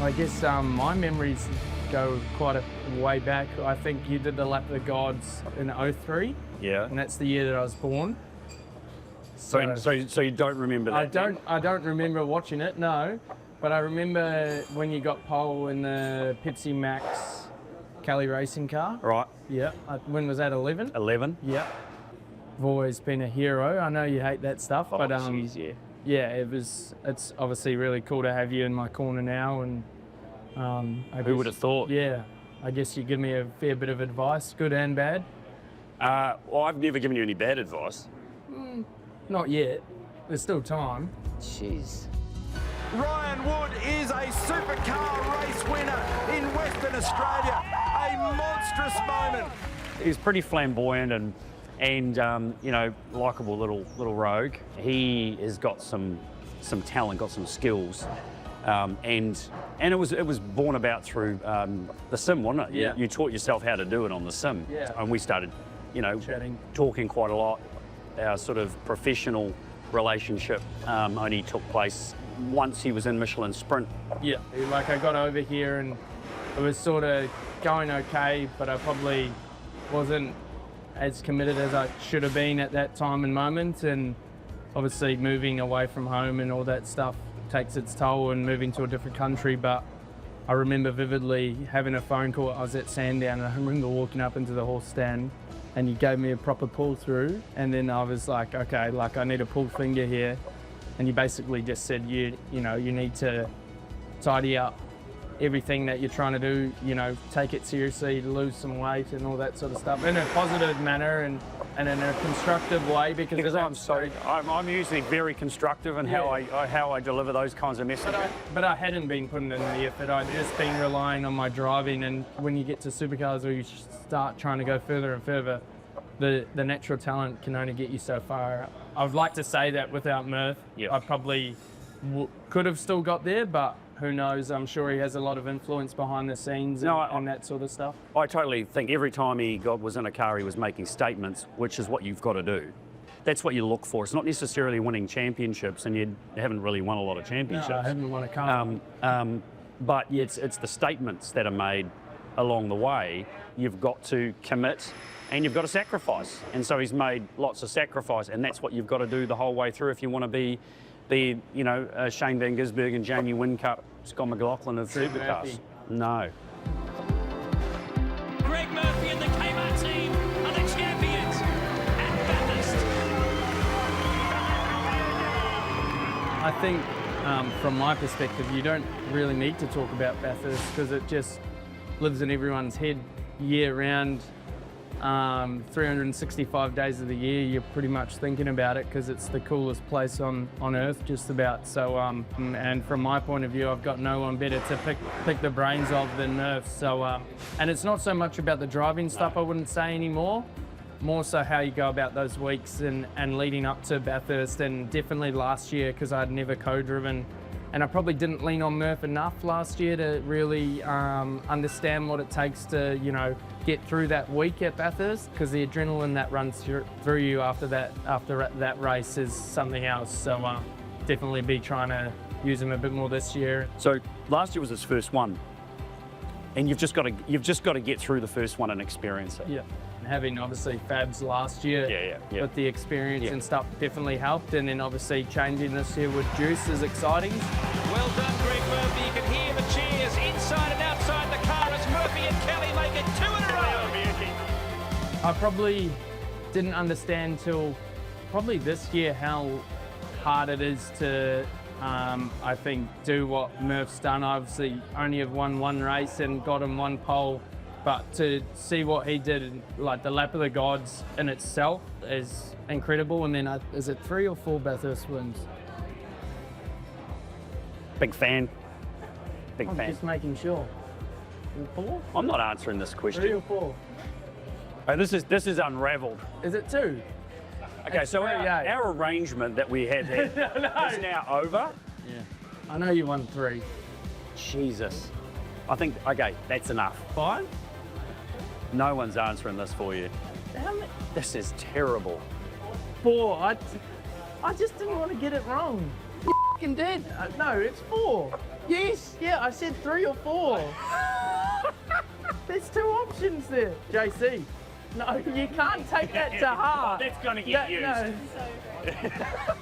I guess my memories go quite a way back. I think you did the Lap of the Gods in '03. Yeah. And that's the year that I was born. So you don't remember that? I don't remember watching it, no. But I remember when you got pole in the Pepsi Max Kelly racing car. Right. Yeah. When was that, 11? 11. Yeah. I've always been a hero. I know you hate that stuff, Oh, but geez, yeah. yeah, it's obviously really cool to have you in my corner now, and Who would have thought? Yeah, I guess you give me a fair bit of advice, good and bad. Well, I've never given you any bad advice. Not yet. There's still time. Jeez. Ryan Wood is a supercar race winner in Western Australia. A monstrous moment. He's pretty flamboyant and you know, likeable little rogue. He has got some talent, got some skills, and it was born about through the sim, wasn't it? Yeah. You taught yourself how to do it on the sim. Yeah. And we started, you know, talking quite a lot. Our sort of professional relationship only took place once he was in Michelin Sprint. Yeah, like I got over here and it was sort of going okay, but I probably wasn't as committed as I should have been at that time and moment, and obviously moving away from home and all that stuff takes its toll, and moving to a different country. But I remember vividly having a phone call. I was at Sandown and I remember walking up into the horse stand and you gave me a proper pull through, and then I was like, okay, like I need a pull finger here, and you basically just said you know you need to tidy up everything that you're trying to do, you know, take it seriously, lose some weight and all that sort of stuff in a positive manner and in a constructive way, because I'm usually very constructive in how I deliver those kinds of messages. But I hadn't been putting in the effort. I'd just been relying on my driving, and when you get to supercars or you start trying to go further and further, the natural talent can only get you so far. I'd like to say that without Murph, I probably could have still got there, but who knows? I'm sure he has a lot of influence behind the scenes and that sort of stuff. I totally think every time he was in a car, he was making statements, which is what you've got to do. That's what you look for. It's not necessarily winning championships, and you haven't really won a lot of championships. No, I haven't won a car. But it's the statements that are made along the way. You've got to commit and you've got to sacrifice. And so he's made lots of sacrifice, and that's what you've got to do the whole way through if you want to be the, you know, Shane Van Gisbergen and Jamie Whincup, Scott McLaughlin of supercars. No. Greg Murphy and the Kmart team are the champions at Bathurst. I think from my perspective, you don't really need to talk about Bathurst because it just lives in everyone's head year round. 365 days of the year, you're pretty much thinking about it because it's the coolest place on earth, just about. So, and from my point of view, I've got no one better to pick the brains of than Murph. So, and it's not so much about the driving stuff, I wouldn't say anymore. More so how you go about those weeks and leading up to Bathurst, and definitely last year because I'd never co-driven. And I probably didn't lean on Murph enough last year to really understand what it takes to, you know, get through that week at Bathurst, because the adrenaline that runs through you after that race is something else. So definitely be trying to use him a bit more this year. So last year was his first one, and you've just got to get through the first one and experience it. Yeah. Having obviously Fabs last year with the experience and stuff definitely helped, and then obviously changing this year with Juice is exciting. Well done, Greg Murphy. You can hear the cheers inside and outside the car as Murphy and Kelly make it 2 in a row. I probably didn't understand till probably this year how hard it is to I think do what Murph's done. Obviously only have won one race and got him one pole. But to see what he did, like the Lap of the Gods in itself, is incredible. And then, is it 3 or 4 Bathurst wins? Big fan. Big fan. Just making sure. 4? I'm not answering this question. 3 or 4? Oh, this is unravelled. Is it 2? Okay, so our arrangement that we had there is now over. Yeah. I know you won 3. Jesus. I think, okay, that's enough. 5? No one's answering this for you. How many? This is terrible. 4. I just didn't want to get it wrong. fucking did. No, it's 4. Yes, yeah, I said 3 or 4. There's 2 options there. JC. No, you can't take that to heart. That's going to get used. No.